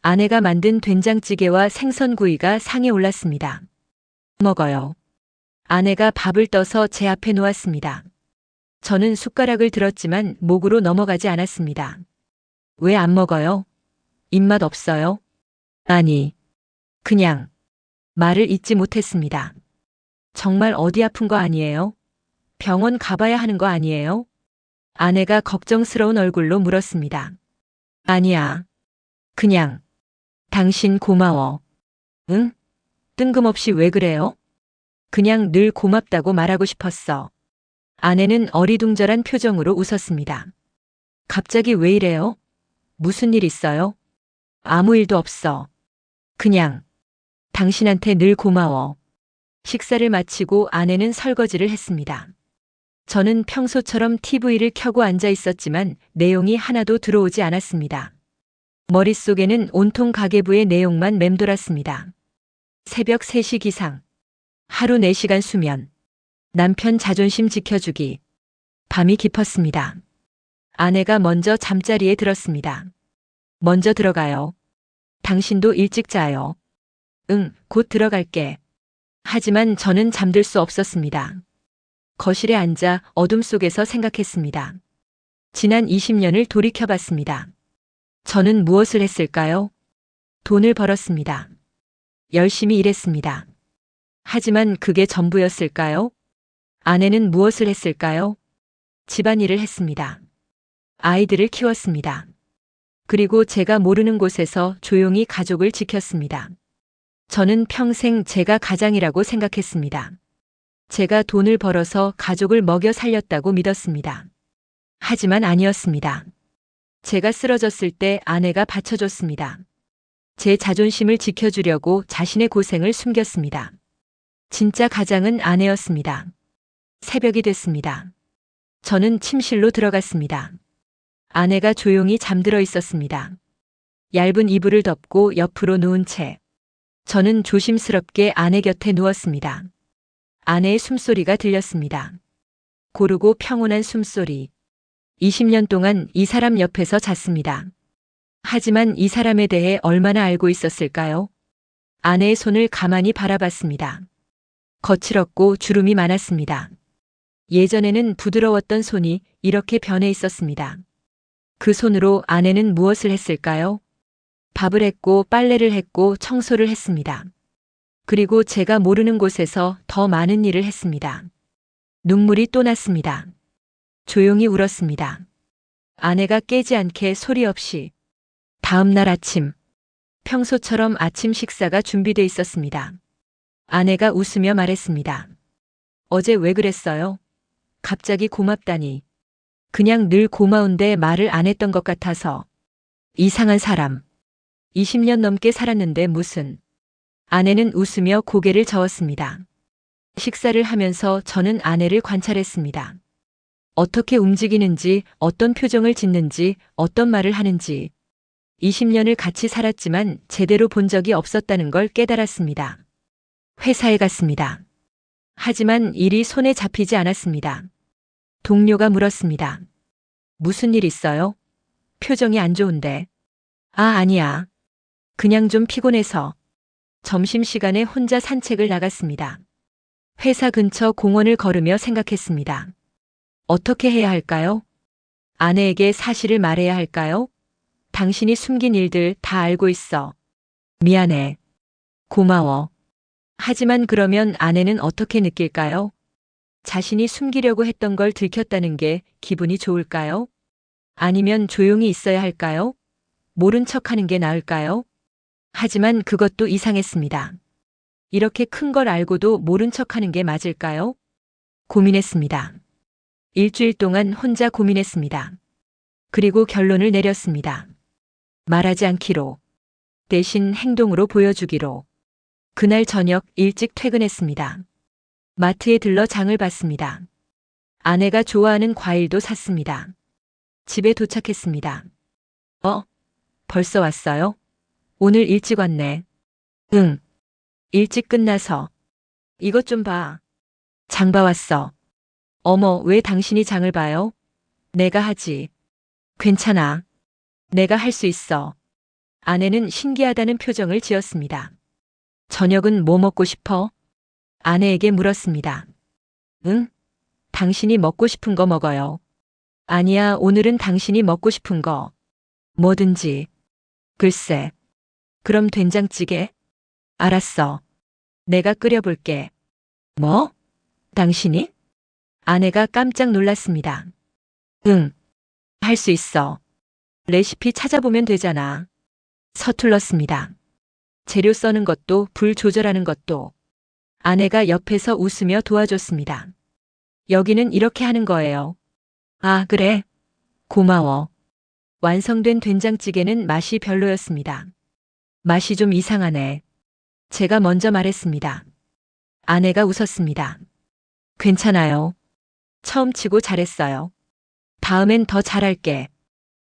아내가 만든 된장찌개와 생선구이가 상에 올랐습니다. 먹어요. 아내가 밥을 떠서 제 앞에 놓았습니다. 저는 숟가락을 들었지만 목으로 넘어가지 않았습니다. 왜 안 먹어요? 입맛 없어요? 아니, 그냥 말을 잇지 못했습니다. 정말 어디 아픈 거 아니에요? 병원 가봐야 하는 거 아니에요? 아내가 걱정스러운 얼굴로 물었습니다. 아니야. 그냥 당신 고마워. 응? 뜬금없이 왜 그래요? 그냥 늘 고맙다고 말하고 싶었어. 아내는 어리둥절한 표정으로 웃었습니다. 갑자기 왜 이래요? 무슨 일 있어요? 아무 일도 없어. 그냥 당신한테 늘 고마워. 식사를 마치고 아내는 설거지를 했습니다. 저는 평소처럼 TV를 켜고 앉아 있었지만 내용이 하나도 들어오지 않았습니다. 머릿속에는 온통 가계부의 내용만 맴돌았습니다. 새벽 3시 기상. 하루 4시간 수면. 남편 자존심 지켜주기. 밤이 깊었습니다. 아내가 먼저 잠자리에 들었습니다. 먼저 들어가요. 당신도 일찍 자요. 응, 곧 들어갈게. 하지만 저는 잠들 수 없었습니다. 거실에 앉아 어둠 속에서 생각했습니다. 지난 20년을 돌이켜봤습니다. 저는 무엇을 했을까요? 돈을 벌었습니다. 열심히 일했습니다. 하지만 그게 전부였을까요? 아내는 무엇을 했을까요? 집안일을 했습니다. 아이들을 키웠습니다. 그리고 제가 모르는 곳에서 조용히 가족을 지켰습니다. 저는 평생 제가 가장이라고 생각했습니다. 제가 돈을 벌어서 가족을 먹여 살렸다고 믿었습니다. 하지만 아니었습니다. 제가 쓰러졌을 때 아내가 받쳐줬습니다. 제 자존심을 지켜주려고 자신의 고생을 숨겼습니다. 진짜 가장은 아내였습니다. 새벽이 됐습니다. 저는 침실로 들어갔습니다. 아내가 조용히 잠들어 있었습니다. 얇은 이불을 덮고 옆으로 누운 채 저는 조심스럽게 아내 곁에 누웠습니다. 아내의 숨소리가 들렸습니다. 고르고 평온한 숨소리. 20년 동안 이 사람 옆에서 잤습니다. 하지만 이 사람에 대해 얼마나 알고 있었을까요? 아내의 손을 가만히 바라봤습니다. 거칠었고 주름이 많았습니다. 예전에는 부드러웠던 손이 이렇게 변해 있었습니다. 그 손으로 아내는 무엇을 했을까요? 밥을 했고 빨래를 했고 청소를 했습니다. 그리고 제가 모르는 곳에서 더 많은 일을 했습니다. 눈물이 또 났습니다. 조용히 울었습니다. 아내가 깨지 않게 소리 없이 다음 날 아침, 평소처럼 아침 식사가 준비돼 있었습니다. 아내가 웃으며 말했습니다. 어제 왜 그랬어요? 갑자기 고맙다니. 그냥 늘 고마운데 말을 안 했던 것 같아서. 이상한 사람. 20년 넘게 살았는데 무슨. 아내는 웃으며 고개를 저었습니다. 식사를 하면서 저는 아내를 관찰했습니다. 어떻게 움직이는지, 어떤 표정을 짓는지, 어떤 말을 하는지. 20년을 같이 살았지만 제대로 본 적이 없었다는 걸 깨달았습니다. 회사에 갔습니다. 하지만 일이 손에 잡히지 않았습니다. 동료가 물었습니다. 무슨 일 있어요? 표정이 안 좋은데. 아니야. 그냥 좀 피곤해서. 점심시간에 혼자 산책을 나갔습니다. 회사 근처 공원을 걸으며 생각했습니다. 어떻게 해야 할까요? 아내에게 사실을 말해야 할까요? 당신이 숨긴 일들 다 알고 있어. 미안해. 고마워. 하지만 그러면 아내는 어떻게 느낄까요? 자신이 숨기려고 했던 걸 들켰다는 게 기분이 좋을까요? 아니면 조용히 있어야 할까요? 모른 척하는 게 나을까요? 하지만 그것도 이상했습니다. 이렇게 큰 걸 알고도 모른 척하는 게 맞을까요? 고민했습니다. 일주일 동안 혼자 고민했습니다. 그리고 결론을 내렸습니다. 말하지 않기로. 대신 행동으로 보여주기로. 그날 저녁 일찍 퇴근했습니다. 마트에 들러 장을 봤습니다. 아내가 좋아하는 과일도 샀습니다. 집에 도착했습니다. 벌써 왔어요? 오늘 일찍 왔네. 응. 일찍 끝나서. 이것 좀 봐. 장 봐왔어. 어머, 왜 당신이 장을 봐요? 내가 하지. 괜찮아. 내가 할 수 있어. 아내는 신기하다는 표정을 지었습니다. 저녁은 뭐 먹고 싶어? 아내에게 물었습니다. 응? 당신이 먹고 싶은 거 먹어요. 아니야, 오늘은 당신이 먹고 싶은 거. 뭐든지. 글쎄. 그럼 된장찌개? 알았어. 내가 끓여볼게. 뭐? 당신이? 아내가 깜짝 놀랐습니다. 응. 할 수 있어. 레시피 찾아보면 되잖아. 서툴렀습니다. 재료 써는 것도 불 조절하는 것도. 아내가 옆에서 웃으며 도와줬습니다. 여기는 이렇게 하는 거예요. 아, 그래. 고마워. 완성된 된장찌개는 맛이 별로였습니다. 맛이 좀 이상하네. 제가 먼저 말했습니다. 아내가 웃었습니다. 괜찮아요. 처음 치고 잘했어요. 다음엔 더 잘할게.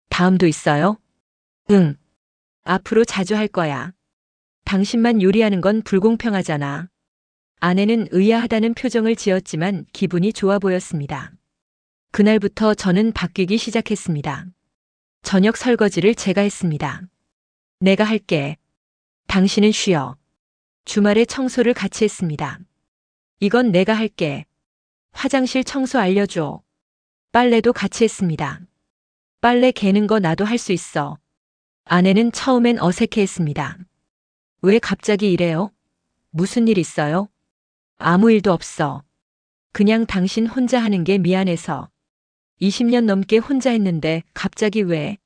다음도 있어요? 응. 앞으로 자주 할 거야. 당신만 요리하는 건 불공평하잖아. 아내는 의아하다는 표정을 지었지만 기분이 좋아 보였습니다. 그날부터 저는 바뀌기 시작했습니다. 저녁 설거지를 제가 했습니다. 내가 할게. 당신은 쉬어. 주말에 청소를 같이 했습니다. 이건 내가 할게. 화장실 청소 알려줘. 빨래도 같이 했습니다. 빨래 개는 거 나도 할 수 있어. 아내는 처음엔 어색해했습니다. 왜 갑자기 이래요? 무슨 일 있어요? 아무 일도 없어. 그냥 당신 혼자 하는 게 미안해서. 20년 넘게 혼자 했는데 갑자기 왜?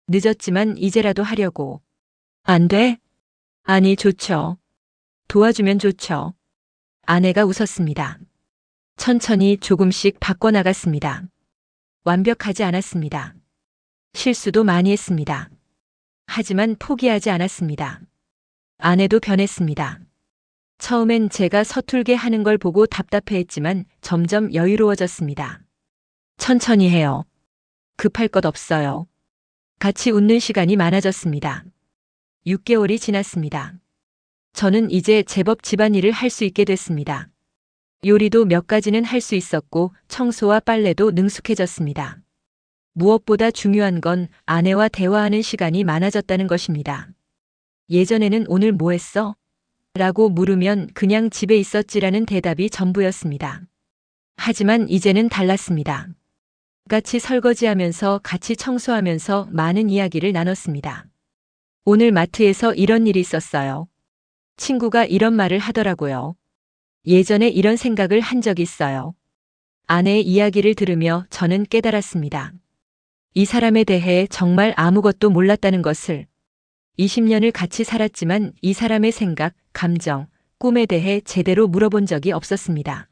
늦었지만 이제라도 하려고. 안 돼? 아니, 좋죠. 도와주면 좋죠. 아내가 웃었습니다. 천천히 조금씩 바꿔나갔습니다. 완벽하지 않았습니다. 실수도 많이 했습니다. 하지만 포기하지 않았습니다. 아내도 변했습니다. 처음엔 제가 서툴게 하는 걸 보고 답답해했지만 점점 여유로워졌습니다. 천천히 해요. 급할 것 없어요. 같이 웃는 시간이 많아졌습니다. 6개월이 지났습니다. 저는 이제 제법 집안일을 할 수 있게 됐습니다. 요리도 몇 가지는 할 수 있었고 청소와 빨래도 능숙해졌습니다. 무엇보다 중요한 건 아내와 대화하는 시간이 많아졌다는 것입니다. 예전에는 오늘 뭐 했어? 라고 물으면 그냥 집에 있었지라는 대답이 전부였습니다. 하지만 이제는 달랐습니다. 같이 설거지하면서 같이 청소하면서 많은 이야기를 나눴습니다. 오늘 마트에서 이런 일이 있었어요. 친구가 이런 말을 하더라고요. 예전에 이런 생각을 한 적이 있어요. 아내의 이야기를 들으며 저는 깨달았습니다. 이 사람에 대해 정말 아무것도 몰랐다는 것을. 20년을 같이 살았지만 이 사람의 생각, 감정, 꿈에 대해 제대로 물어본 적이 없었습니다.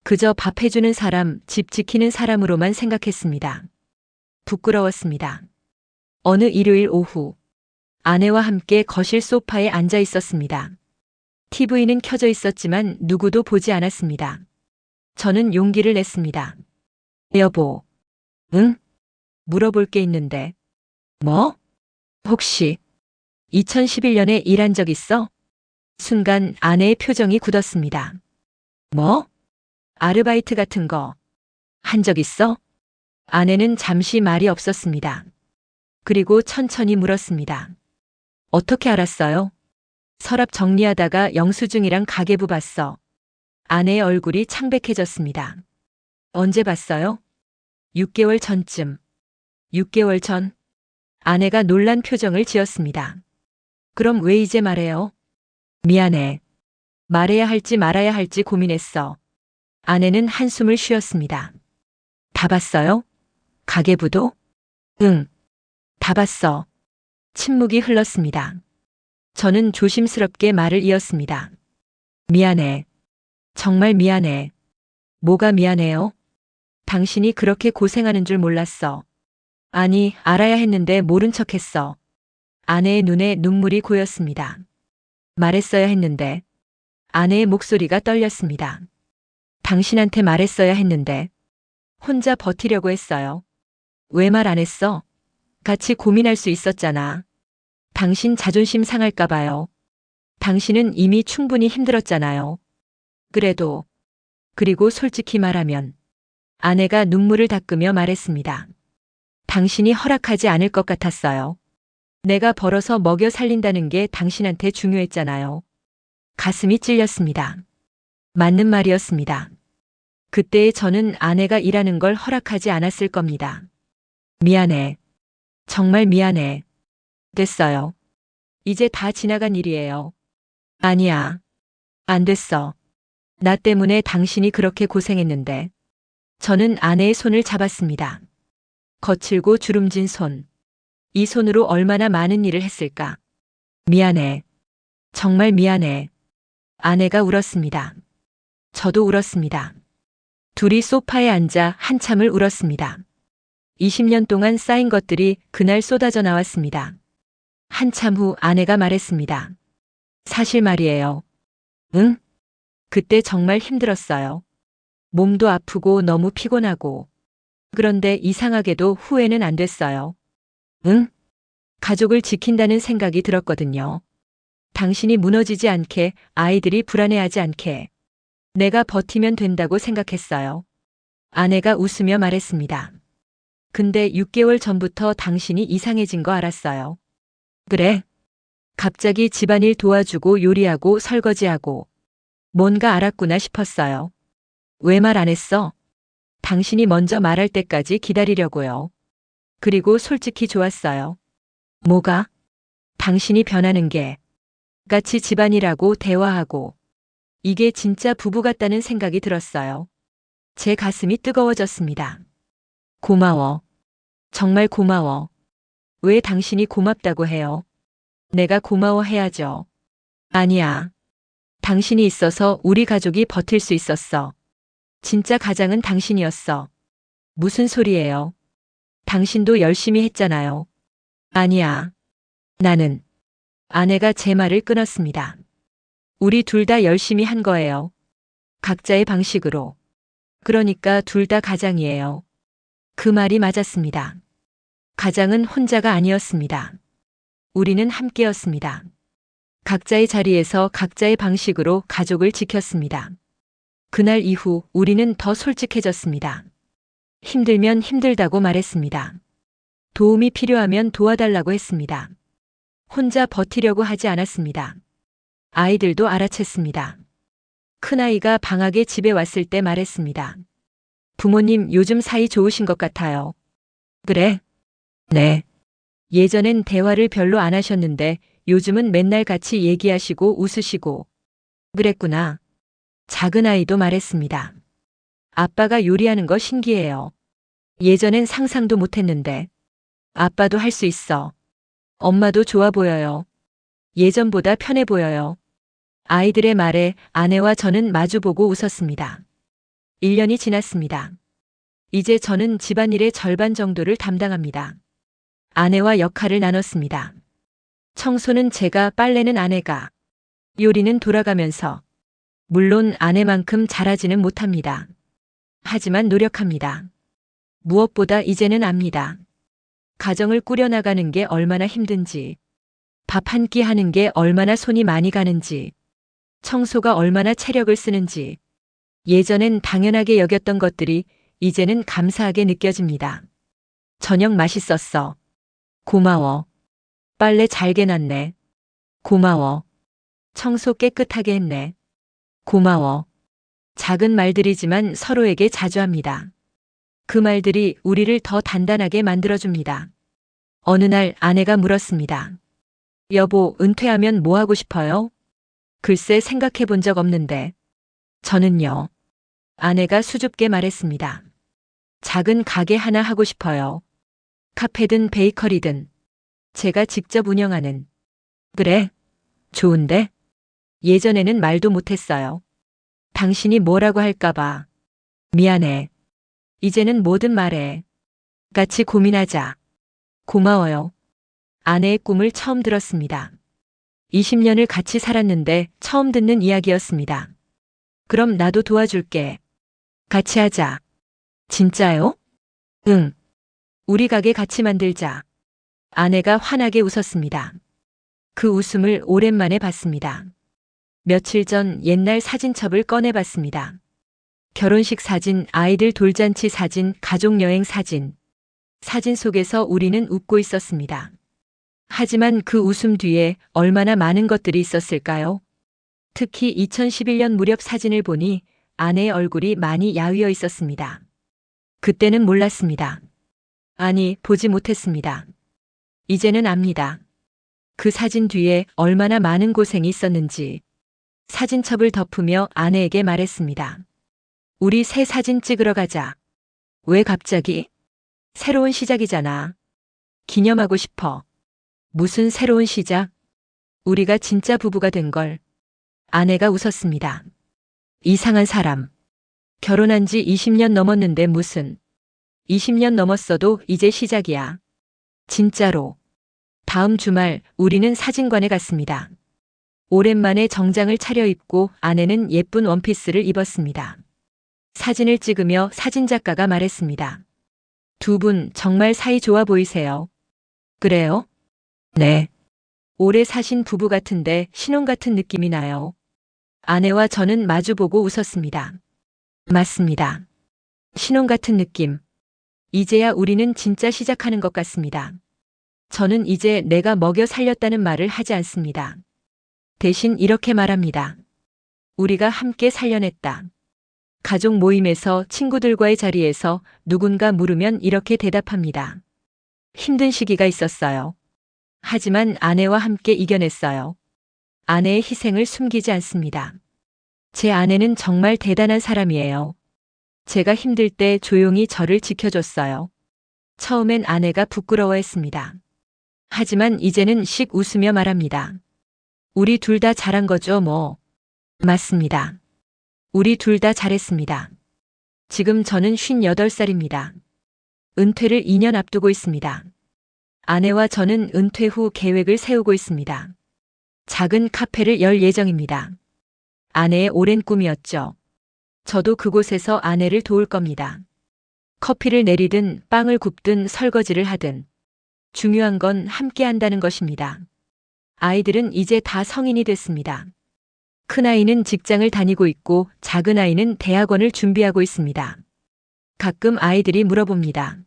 그저 밥 해주는 사람, 집 지키는 사람으로만 생각했습니다. 부끄러웠습니다. 어느 일요일 오후, 아내와 함께 거실 소파에 앉아 있었습니다. TV는 켜져 있었지만 누구도 보지 않았습니다. 저는 용기를 냈습니다. 여보. 응? 물어볼 게 있는데. 뭐? 혹시 2011년에 일한 적 있어? 순간 아내의 표정이 굳었습니다. 뭐? 아르바이트 같은 거 한 적 있어? 아내는 잠시 말이 없었습니다. 그리고 천천히 물었습니다. 어떻게 알았어요? 서랍 정리하다가 영수증이랑 가계부 봤어. 아내의 얼굴이 창백해졌습니다. 언제 봤어요? 6개월 전쯤. 6개월 전? 아내가 놀란 표정을 지었습니다. 그럼 왜 이제 말해요? 미안해. 말해야 할지 말아야 할지 고민했어. 아내는 한숨을 쉬었습니다. 다 봤어요? 가계부도? 응. 다 봤어. 침묵이 흘렀습니다. 저는 조심스럽게 말을 이었습니다. 미안해. 정말 미안해. 뭐가 미안해요? 당신이 그렇게 고생하는 줄 몰랐어. 아니, 알아야 했는데 모른 척 했어. 아내의 눈에 눈물이 고였습니다. 말했어야 했는데. 아내의 목소리가 떨렸습니다. 당신한테 말했어야 했는데. 혼자 버티려고 했어요. 왜 말 안 했어? 같이 고민할 수 있었잖아. 당신 자존심 상할까 봐요. 당신은 이미 충분히 힘들었잖아요. 그리고 솔직히 말하면 아내가 눈물을 닦으며 말했습니다. 당신이 허락하지 않을 것 같았어요. 내가 벌어서 먹여 살린다는 게 당신한테 중요했잖아요. 가슴이 찔렸습니다. 맞는 말이었습니다. 그때의 저는 아내가 일하는 걸 허락하지 않았을 겁니다. 미안해. 정말 미안해. 됐어요. 이제 다 지나간 일이에요. 아니야. 안 됐어. 나 때문에 당신이 그렇게 고생했는데. 저는 아내의 손을 잡았습니다. 거칠고 주름진 손. 이 손으로 얼마나 많은 일을 했을까. 미안해. 정말 미안해. 아내가 울었습니다. 저도 울었습니다. 둘이 소파에 앉아 한참을 울었습니다. 20년 동안 쌓인 것들이 그날 쏟아져 나왔습니다. 한참 후 아내가 말했습니다. 사실 말이에요. 응? 그때 정말 힘들었어요. 몸도 아프고 너무 피곤하고. 그런데 이상하게도 후회는 안 됐어요. 응? 가족을 지킨다는 생각이 들었거든요. 당신이 무너지지 않게, 아이들이 불안해하지 않게. 내가 버티면 된다고 생각했어요. 아내가 웃으며 말했습니다. 근데 6개월 전부터 당신이 이상해진 거 알았어요. 그래? 갑자기 집안일 도와주고 요리하고 설거지하고. 뭔가 알았구나 싶었어요. 왜 말 안 했어? 당신이 먼저 말할 때까지 기다리려고요. 그리고 솔직히 좋았어요. 뭐가? 당신이 변하는 게. 같이 집안일하고 대화하고. 이게 진짜 부부 같다는 생각이 들었어요. 제 가슴이 뜨거워졌습니다. 고마워. 정말 고마워. 왜 당신이 고맙다고 해요? 내가 고마워해야죠. 아니야. 당신이 있어서 우리 가족이 버틸 수 있었어. 진짜 가장은 당신이었어. 무슨 소리예요? 당신도 열심히 했잖아요. 아니야. 나는. 아내가 제 말을 끊었습니다. 우리 둘 다 열심히 한 거예요. 각자의 방식으로. 그러니까 둘 다 가장이에요. 그 말이 맞았습니다. 가장은 혼자가 아니었습니다. 우리는 함께였습니다. 각자의 자리에서 각자의 방식으로 가족을 지켰습니다. 그날 이후 우리는 더 솔직해졌습니다. 힘들면 힘들다고 말했습니다. 도움이 필요하면 도와달라고 했습니다. 혼자 버티려고 하지 않았습니다. 아이들도 알아챘습니다. 큰아이가 방학에 집에 왔을 때 말했습니다. 부모님 요즘 사이 좋으신 것 같아요. 그래? 네. 예전엔 대화를 별로 안 하셨는데 요즘은 맨날 같이 얘기하시고 웃으시고. 그랬구나. 작은 아이도 말했습니다. 아빠가 요리하는 거 신기해요. 예전엔 상상도 못했는데. 아빠도 할 수 있어. 엄마도 좋아 보여요. 예전보다 편해 보여요. 아이들의 말에 아내와 저는 마주보고 웃었습니다. 1년이 지났습니다. 이제 저는 집안일의 절반 정도를 담당합니다. 아내와 역할을 나눴습니다. 청소는 제가, 빨래는 아내가, 요리는 돌아가면서. 물론 아내만큼 잘하지는 못합니다. 하지만 노력합니다. 무엇보다 이제는 압니다. 가정을 꾸려나가는 게 얼마나 힘든지, 밥 한 끼 하는 게 얼마나 손이 많이 가는지, 청소가 얼마나 체력을 쓰는지, 예전엔 당연하게 여겼던 것들이 이제는 감사하게 느껴집니다. 저녁 맛있었어. 고마워. 빨래 잘 개놨네. 고마워. 청소 깨끗하게 했네. 고마워. 작은 말들이지만 서로에게 자주 합니다. 그 말들이 우리를 더 단단하게 만들어줍니다. 어느 날 아내가 물었습니다. 여보, 은퇴하면 뭐 하고 싶어요? 글쎄 생각해 본 적 없는데. 저는요. 아내가 수줍게 말했습니다. 작은 가게 하나 하고 싶어요. 카페든 베이커리든. 제가 직접 운영하는. 그래? 좋은데? 예전에는 말도 못했어요. 당신이 뭐라고 할까봐. 미안해. 이제는 뭐든 말해. 같이 고민하자. 고마워요. 아내의 꿈을 처음 들었습니다. 20년을 같이 살았는데 처음 듣는 이야기였습니다. 그럼 나도 도와줄게. 같이 하자. 진짜요? 응. 우리 가게 같이 만들자. 아내가 환하게 웃었습니다. 그 웃음을 오랜만에 봤습니다. 며칠 전 옛날 사진첩을 꺼내봤습니다. 결혼식 사진, 아이들 돌잔치 사진, 가족여행 사진. 사진 속에서 우리는 웃고 있었습니다. 하지만 그 웃음 뒤에 얼마나 많은 것들이 있었을까요? 특히 2011년 무렵 사진을 보니 아내의 얼굴이 많이 야위어 있었습니다. 그때는 몰랐습니다. 아니, 보지 못했습니다. 이제는 압니다. 그 사진 뒤에 얼마나 많은 고생이 있었는지. 사진첩을 덮으며 아내에게 말했습니다. 우리 새 사진 찍으러 가자. 왜 갑자기? 새로운 시작이잖아. 기념하고 싶어. 무슨 새로운 시작? 우리가 진짜 부부가 된 걸. 아내가 웃었습니다. 이상한 사람. 결혼한 지 20년 넘었는데 무슨. 20년 넘었어도 이제 시작이야. 진짜로. 다음 주말 우리는 사진관에 갔습니다. 오랜만에 정장을 차려입고 아내는 예쁜 원피스를 입었습니다. 사진을 찍으며 사진작가가 말했습니다. 두 분 정말 사이 좋아 보이세요. 그래요? 네. 오래 사신 부부 같은데 신혼 같은 느낌이 나요. 아내와 저는 마주보고 웃었습니다. 맞습니다. 신혼 같은 느낌. 이제야 우리는 진짜 시작하는 것 같습니다. 저는 이제 내가 먹여 살렸다는 말을 하지 않습니다. 대신 이렇게 말합니다. 우리가 함께 살려냈다. 가족 모임에서 친구들과의 자리에서 누군가 물으면 이렇게 대답합니다. 힘든 시기가 있었어요. 하지만 아내와 함께 이겨냈어요. 아내의 희생을 숨기지 않습니다. 제 아내는 정말 대단한 사람이에요. 제가 힘들 때 조용히 저를 지켜줬어요. 처음엔 아내가 부끄러워했습니다. 하지만 이제는 씩 웃으며 말합니다. 우리 둘 다 잘한 거죠, 뭐. 맞습니다. 우리 둘 다 잘했습니다. 지금 저는 58살입니다. 은퇴를 2년 앞두고 있습니다. 아내와 저는 은퇴 후 계획을 세우고 있습니다. 작은 카페를 열 예정입니다. 아내의 오랜 꿈이었죠. 저도 그곳에서 아내를 도울 겁니다. 커피를 내리든 빵을 굽든 설거지를 하든. 중요한 건 함께 한다는 것입니다. 아이들은 이제 다 성인이 됐습니다. 큰아이는 직장을 다니고 있고 작은아이는 대학원을 준비하고 있습니다. 가끔 아이들이 물어봅니다.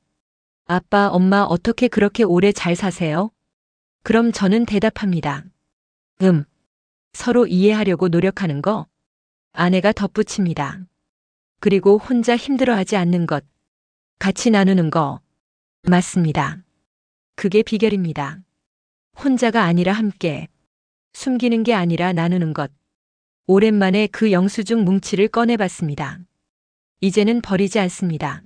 아빠, 엄마 어떻게 그렇게 오래 잘 사세요? 그럼 저는 대답합니다. 서로 이해하려고 노력하는 거? 아내가 덧붙입니다. 그리고 혼자 힘들어하지 않는 것. 같이 나누는 거. 맞습니다. 그게 비결입니다. 혼자가 아니라 함께. 숨기는 게 아니라 나누는 것. 오랜만에 그 영수증 뭉치를 꺼내봤습니다. 이제는 버리지 않습니다.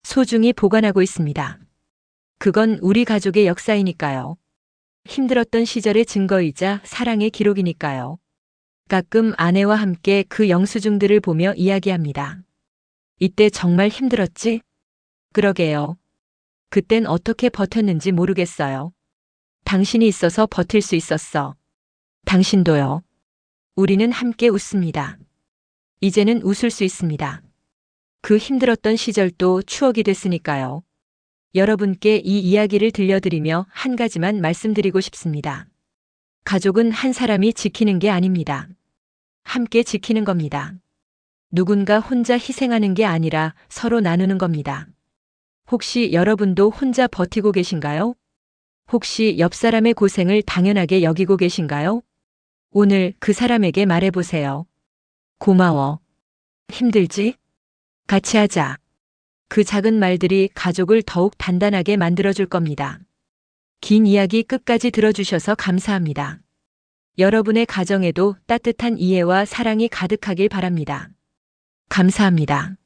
소중히 보관하고 있습니다. 그건 우리 가족의 역사이니까요. 힘들었던 시절의 증거이자 사랑의 기록이니까요. 가끔 아내와 함께 그 영수증들을 보며 이야기합니다. 이때 정말 힘들었지? 그러게요. 그땐 어떻게 버텼는지 모르겠어요. 당신이 있어서 버틸 수 있었어. 당신도요. 우리는 함께 웃습니다. 이제는 웃을 수 있습니다. 그 힘들었던 시절도 추억이 됐으니까요. 여러분께 이 이야기를 들려드리며 한 가지만 말씀드리고 싶습니다. 가족은 한 사람이 지키는 게 아닙니다. 함께 지키는 겁니다. 누군가 혼자 희생하는 게 아니라 서로 나누는 겁니다. 혹시 여러분도 혼자 버티고 계신가요? 혹시 옆 사람의 고생을 당연하게 여기고 계신가요? 오늘 그 사람에게 말해보세요. 고마워. 힘들지? 같이 하자. 그 작은 말들이 가족을 더욱 단단하게 만들어줄 겁니다. 긴 이야기 끝까지 들어주셔서 감사합니다. 여러분의 가정에도 따뜻한 이해와 사랑이 가득하길 바랍니다. 감사합니다.